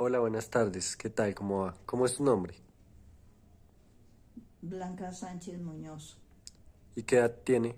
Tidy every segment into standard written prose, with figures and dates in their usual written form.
Hola, buenas tardes. ¿Qué tal? ¿Cómo va? ¿Cómo es tu nombre? Blanca Sánchez Muñoz, ¿Y qué edad tiene?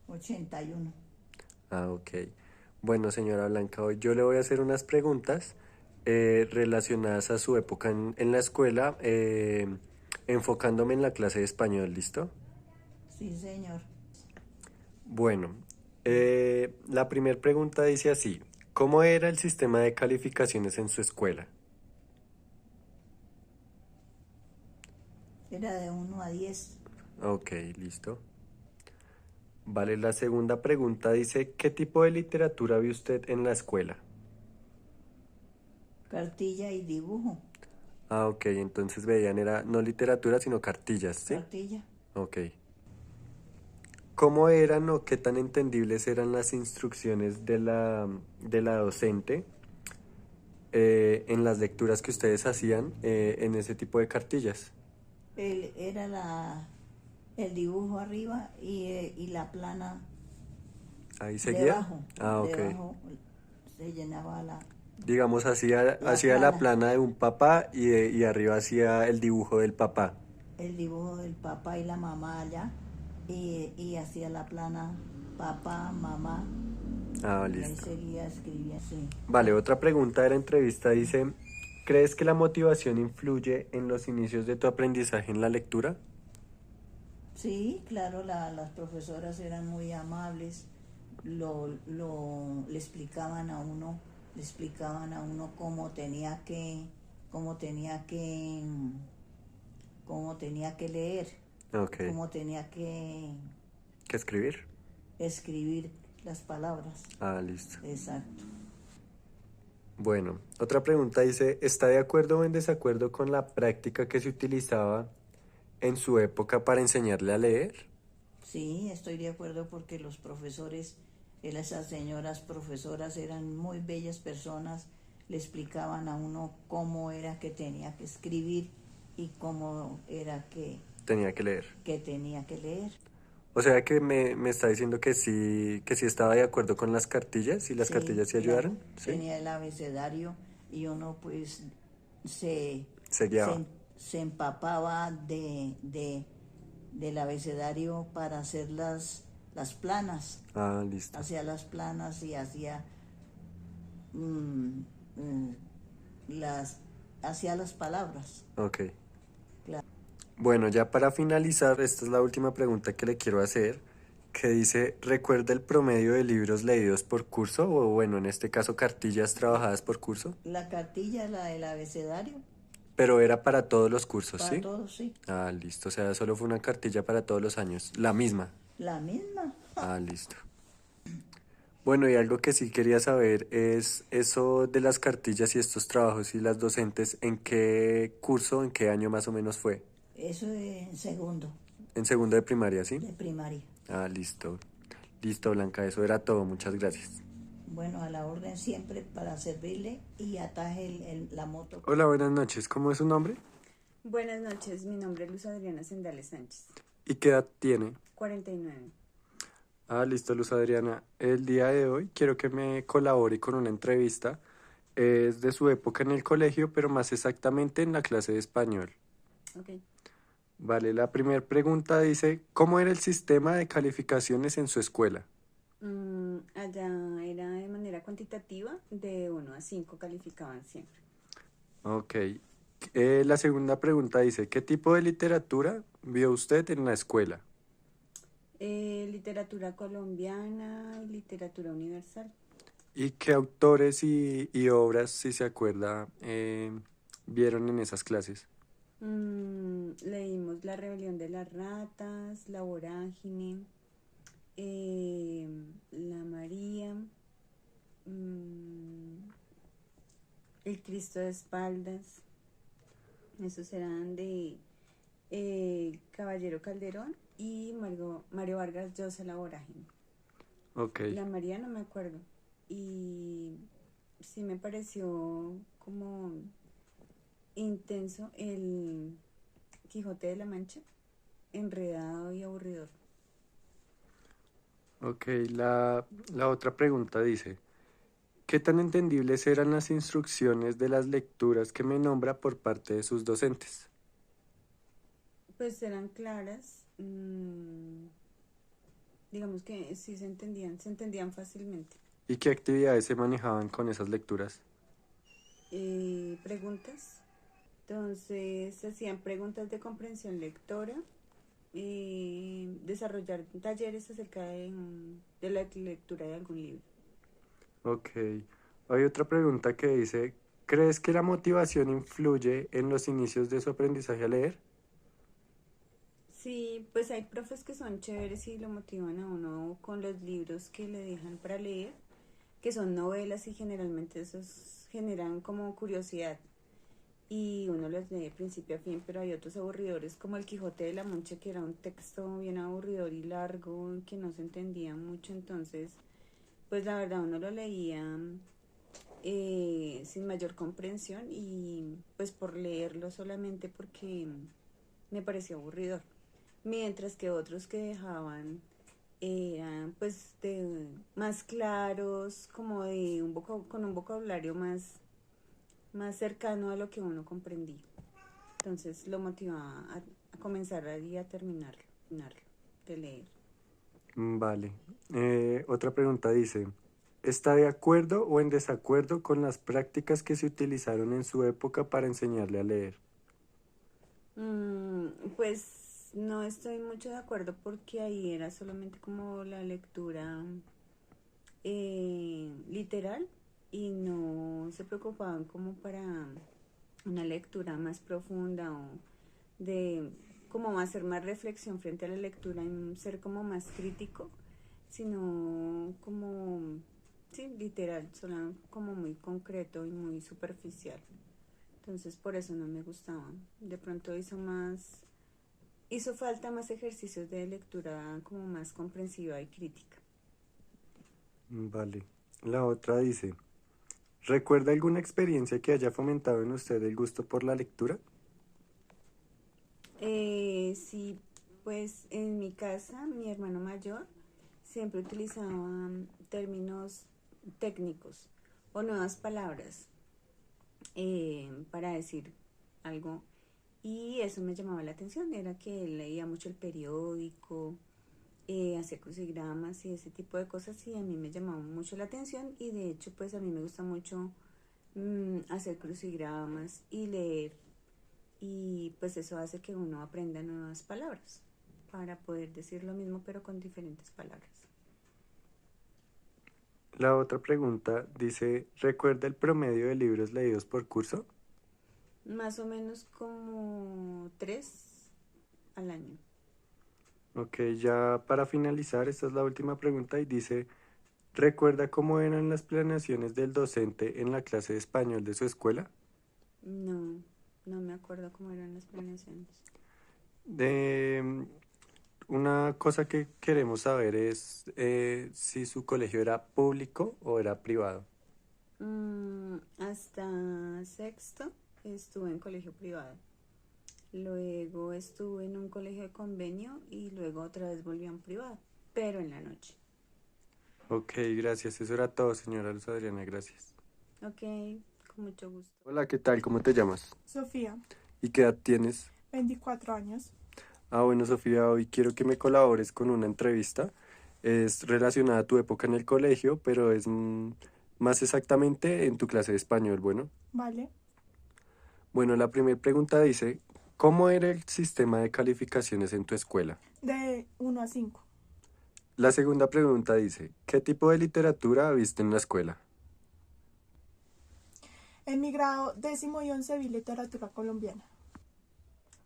81. Ah, ok. Bueno, señora Blanca, hoy yo le voy a hacer unas preguntas relacionadas a su época en la escuela, enfocándome en la clase de español, ¿listo? Sí, señor. Bueno, la primera pregunta dice así, ¿cómo era el sistema de calificaciones en su escuela? Era de 1 a 10. Ok, listo. Vale, la segunda pregunta dice, ¿qué tipo de literatura vio usted en la escuela? Cartilla y dibujo. Ah, ok, entonces veían era no literatura, sino cartillas, ¿sí? Cartilla. Ok. ¿Cómo eran o qué tan entendibles eran las instrucciones de la docente en las lecturas que ustedes hacían en ese tipo de cartillas? Era el dibujo arriba y la plana ¿Ahí seguía? debajo. Ah, ok. Debajo se llenaba Digamos, la hacía la plana. plana de un papá y arriba hacía el dibujo del papá. El dibujo del papá y la mamá allá. Y hacía la plana papá, mamá. Ah, Y ahí listo. seguía escribiendo. Sí. Vale, otra pregunta de la entrevista dice, ¿crees que la motivación influye en los inicios de tu aprendizaje en la lectura? Sí, claro, las profesoras eran muy amables, le explicaban a uno cómo tenía que, cómo tenía que leer, Ok. cómo tenía que ¿Qué escribir? escribir las palabras. Ah, listo. Exacto. Bueno, otra pregunta dice, ¿está de acuerdo o en desacuerdo con la práctica que se utilizaba en su época para enseñarle a leer? Sí, estoy de acuerdo porque los profesores, esas señoras profesoras eran muy bellas personas, le explicaban a uno cómo era que tenía que escribir y cómo era Tenía que leer. que tenía que leer. O sea que me está diciendo que sí estaba de acuerdo con las cartillas y las Sí, cartillas sí claro, ayudaron, ¿sí? tenía el abecedario y uno pues se, Se guiaba. se, se empapaba del abecedario para hacer las planas, Ah, listo. hacía las planas y mm, mm, las, hacía las palabras. Ok. Claro. Bueno, ya para finalizar, esta es la última pregunta que le quiero hacer, que dice, ¿recuerda el promedio de libros leídos por curso? O bueno, en este caso, cartillas trabajadas por curso. La cartilla, la del abecedario, Pero era para todos los cursos, para ¿sí? todos, sí. Ah, listo. O sea, solo fue una cartilla para todos los años. La misma. La misma. Ah, listo. Bueno, y algo que sí quería saber es eso de las cartillas y estos trabajos y las docentes, ¿en qué curso, en qué año más o menos fue? Eso en segundo En segundo de primaria, ¿sí? de primaria. Ah, listo. Listo, Blanca, eso era todo. Muchas gracias. Bueno, a la orden siempre para servirle y ataje la moto. Hola, buenas noches. ¿Cómo es su nombre? Buenas noches, mi nombre es Luz Adriana Sendales Sánchez, ¿Y qué edad tiene? 49. Ah, listo, Luz Adriana. El día de hoy quiero que me colabore con una entrevista. Es de su época en el colegio, pero más exactamente en la clase de español. Ok. Vale, la primera pregunta dice, ¿cómo era el sistema de calificaciones en su escuela? Allá era de manera cuantitativa, de 1 a 5 calificaban siempre. Ok. La segunda pregunta dice, ¿qué tipo de literatura vio usted en la escuela? Literatura colombiana y literatura universal. ¿Y qué autores y obras, si se acuerda, vieron en esas clases? Leímos La rebelión de las ratas, La vorágine, La María, mm, El Cristo de espaldas. Esos eran de Caballero Calderón y Mario Vargas Llosa La vorágine. Ok, La María no me acuerdo. Y sí me pareció como intenso el Quijote de la Mancha, enredado y aburridor. ok. La otra pregunta dice, ¿Qué tan entendibles eran las instrucciones de las lecturas que me nombra por parte de sus docentes? Pues eran claras, digamos que sí se entendían fácilmente. ¿Y qué actividades se manejaban con esas lecturas? Preguntas, entonces se hacían preguntas de comprensión lectora, desarrollar talleres acerca de la lectura de algún libro. Ok. Hay otra pregunta que dice, ¿crees que la motivación influye en los inicios de su aprendizaje a leer? Sí, pues hay profes que son chéveres y lo motivan a uno con los libros que le dejan para leer, que son novelas y generalmente esos generan como curiosidad y uno los lee de principio a fin, pero hay otros aburridores como El Quijote de la Mancha, que era un texto bien aburridor y largo que no se entendía mucho, entonces pues la verdad uno lo leía sin mayor comprensión y pues por leerlo solamente porque me pareció aburridor, mientras que otros que dejaban eran pues de más claros, como de con un vocabulario más cercano a lo que uno comprendía. Entonces lo motivaba a comenzar y a terminarlo de leer. Vale. Otra pregunta dice, ¿está de acuerdo o en desacuerdo con las prácticas que se utilizaron en su época para enseñarle a leer? Pues no estoy mucho de acuerdo porque ahí era solamente como la lectura literal y no se preocupaban como para una lectura más profunda o de como hacer más reflexión frente a la lectura y ser como más crítico, sino como, sí, literal, solo como muy concreto y muy superficial. Entonces por eso no me gustaba. De pronto hizo falta más ejercicios de lectura como más comprensiva y crítica. Vale. La otra dice, ¿recuerda alguna experiencia que haya fomentado en usted el gusto por la lectura? Sí, pues en mi casa, mi hermano mayor siempre utilizaba términos técnicos o nuevas palabras para decir algo y eso me llamaba la atención, era que él leía mucho el periódico, hacía crucigramas y ese tipo de cosas y a mí me llamaba mucho la atención y de hecho pues a mí me gusta mucho hacer crucigramas y leer y pues eso hace que uno aprenda nuevas palabras para poder decir lo mismo pero con diferentes palabras. La otra pregunta dice, ¿recuerda el promedio de libros leídos por curso? Más o menos como 3 al año. Ok, ya para finalizar, esta es la última pregunta y dice, ¿recuerda cómo eran las planeaciones del docente en la clase de español de su escuela? No, no me acuerdo cómo eran las planeaciones. De, una cosa que queremos saber es si su colegio era público o era privado. Hasta sexto estuve en colegio privado. Luego estuve en un colegio de convenio y luego otra vez volví a un privado, pero en la noche. Ok, gracias. Eso era todo, señora Luz Adriana, gracias. Ok, con mucho gusto. Hola, ¿qué tal? ¿Cómo te llamas? Sofía, ¿Y qué edad tienes? 24 años. Bueno, Sofía, hoy quiero que me colabores con una entrevista. Es relacionada a tu época en el colegio, pero es más exactamente en tu clase de español. Vale. Bueno, la primera pregunta dice, ¿cómo era el sistema de calificaciones en tu escuela? De 1 a 5. La segunda pregunta dice, ¿qué tipo de literatura viste en la escuela? En mi grado 10º y 11 vi literatura colombiana.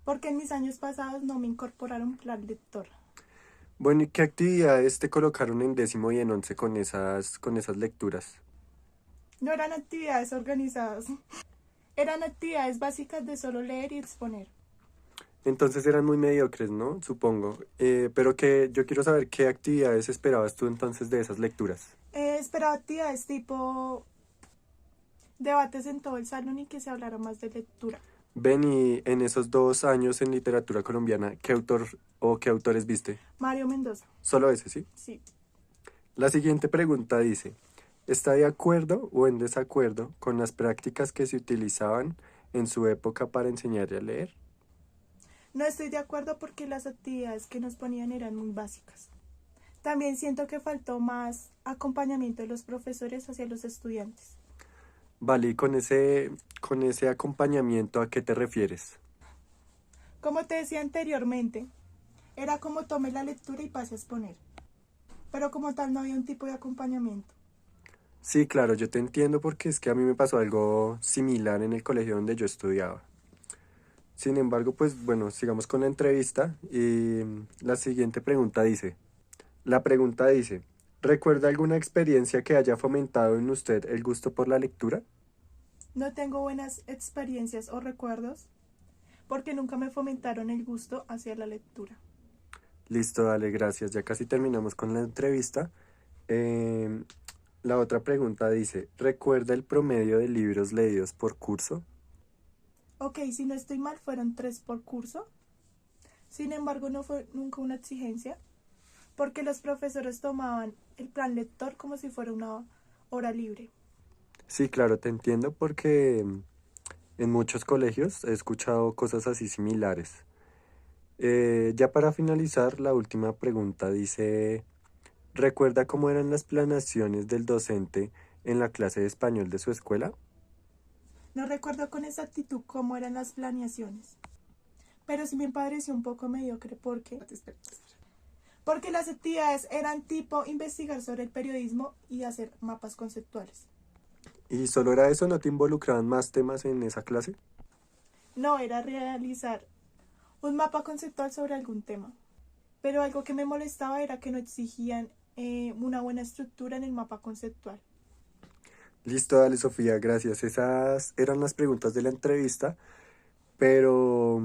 Porque en mis años pasados no me incorporaron plan lector. Bueno, ¿y qué actividades te colocaron en 10º y en 11 con esas lecturas? No eran actividades organizadas. Eran actividades básicas de solo leer y exponer. Entonces eran muy mediocres, ¿no? Supongo. Pero que yo quiero saber qué actividades esperabas tú entonces de esas lecturas. Esperaba actividades tipo debates en todo el salón y que se hablara más de lectura. Ven, y en esos 2 años en literatura colombiana, ¿qué autor o qué autores viste? Mario Mendoza. Solo ese, ¿sí? Sí. La siguiente pregunta dice, ¿Está de acuerdo o en desacuerdo con las prácticas que se utilizaban en su época para enseñar a leer? No estoy de acuerdo porque las actividades que nos ponían eran muy básicas. También siento que faltó más acompañamiento de los profesores hacia los estudiantes. Vale, y con ese acompañamiento, ¿a qué te refieres? Como te decía anteriormente, era como tome la lectura y pase a exponer. Pero como tal no había un tipo de acompañamiento. Sí, claro, yo te entiendo porque es que a mí me pasó algo similar en el colegio donde yo estudiaba. Sin embargo, pues bueno, sigamos con la entrevista y la siguiente pregunta dice, ¿recuerda alguna experiencia que haya fomentado en usted el gusto por la lectura? No tengo buenas experiencias o recuerdos porque nunca me fomentaron el gusto hacia la lectura. Listo, dale, gracias. Ya casi terminamos con la entrevista. Em, la otra pregunta dice, ¿recuerda el promedio de libros leídos por curso? Ok, si no estoy mal, fueron 3 por curso. Sin embargo, no fue nunca una exigencia porque los profesores tomaban el plan lector como si fuera una hora libre. Sí, claro, te entiendo porque en muchos colegios he escuchado cosas así similares. Ya para finalizar, la última pregunta dice, ¿recuerda cómo eran las planeaciones del docente en la clase de español de su escuela? No recuerdo con exactitud cómo eran las planeaciones, pero sí me pareció un poco mediocre porque las actividades eran tipo investigar sobre el periodismo y hacer mapas conceptuales. ¿Y solo era eso? ¿No te involucraban más temas en esa clase? No era realizar un mapa conceptual sobre algún tema, pero algo que me molestaba era que no exigían una buena estructura en el mapa conceptual. Listo, dale, Sofía, gracias. Esas eran las preguntas de la entrevista, pero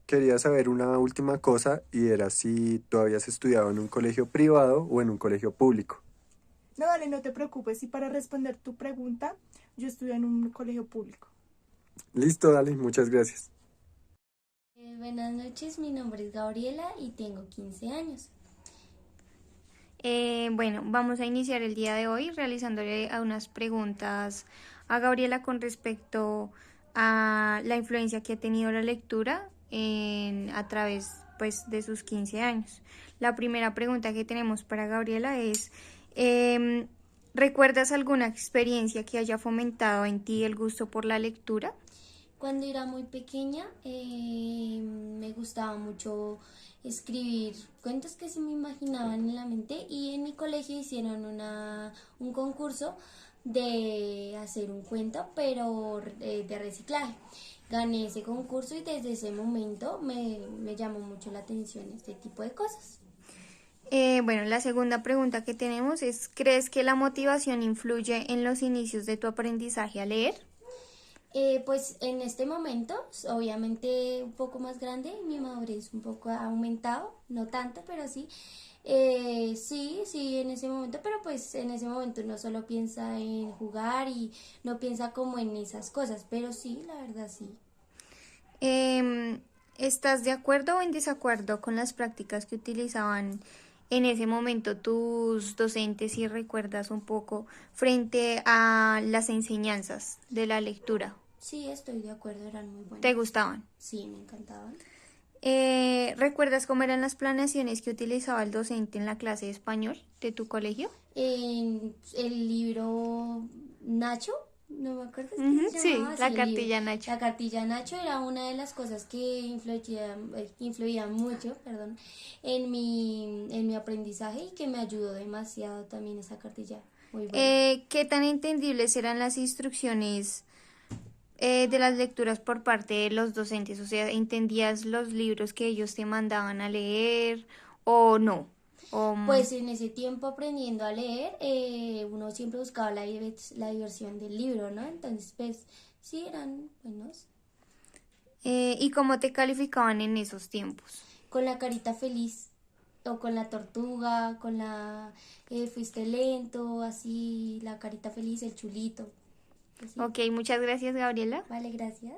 quería saber una última cosa y era si tú habías estudiado en un colegio privado o en un colegio público. No, dale, no te preocupes. Y para responder tu pregunta, yo estudié en un colegio público. Listo, dale, muchas gracias. Buenas noches, mi nombre es Gabriela y tengo 15 años. Bueno, vamos a iniciar el día de hoy realizándole unas preguntas a Gabriela con respecto a la influencia que ha tenido la lectura a través pues, de sus 15 años. La primera pregunta que tenemos para Gabriela es, ¿recuerdas alguna experiencia que haya fomentado en ti el gusto por la lectura? Cuando era muy pequeña me gustaba mucho escribir cuentos que se me imaginaban en la mente y en mi colegio hicieron un concurso de hacer un cuento pero de reciclaje. Gané ese concurso y desde ese momento me llamó mucho la atención este tipo de cosas. Bueno, la segunda pregunta que tenemos es, ¿crees que la motivación influye en los inicios de tu aprendizaje a leer? Pues en este momento, obviamente un poco más grande, mi madurez un poco ha aumentado, no tanto, pero sí. Sí, en ese momento, pero pues en ese momento uno solo piensa en jugar y no piensa como en esas cosas, pero sí, la verdad sí. ¿Estás de acuerdo o en desacuerdo con las prácticas que utilizaban en ese momento tus docentes y recuerdas un poco frente a las enseñanzas de la lectura? Sí, estoy de acuerdo, eran muy buenas. ¿Te gustaban? Sí, me encantaban. ¿Recuerdas cómo eran las planeaciones que utilizaba el docente en la clase de español de tu colegio? En el libro Nacho, no me acuerdo si se Sí, llamaba así la el cartilla libro. Nacho. La cartilla Nacho era una de las cosas que influía mucho, en mi aprendizaje y que me ayudó demasiado también esa cartilla. Muy buena. ¿Qué tan entendibles eran las instrucciones de las lecturas por parte de los docentes? O sea, ¿entendías los libros que ellos te mandaban a leer o no? Pues en ese tiempo aprendiendo a leer, uno siempre buscaba la diversión del libro, ¿no? Entonces, pues sí, eran buenos. ¿Y cómo te calificaban en esos tiempos? Con la carita feliz, o con la tortuga, con la fuiste lento, así, la carita feliz, el chulito. Así. Ok, muchas gracias, Gabriela. Vale, gracias.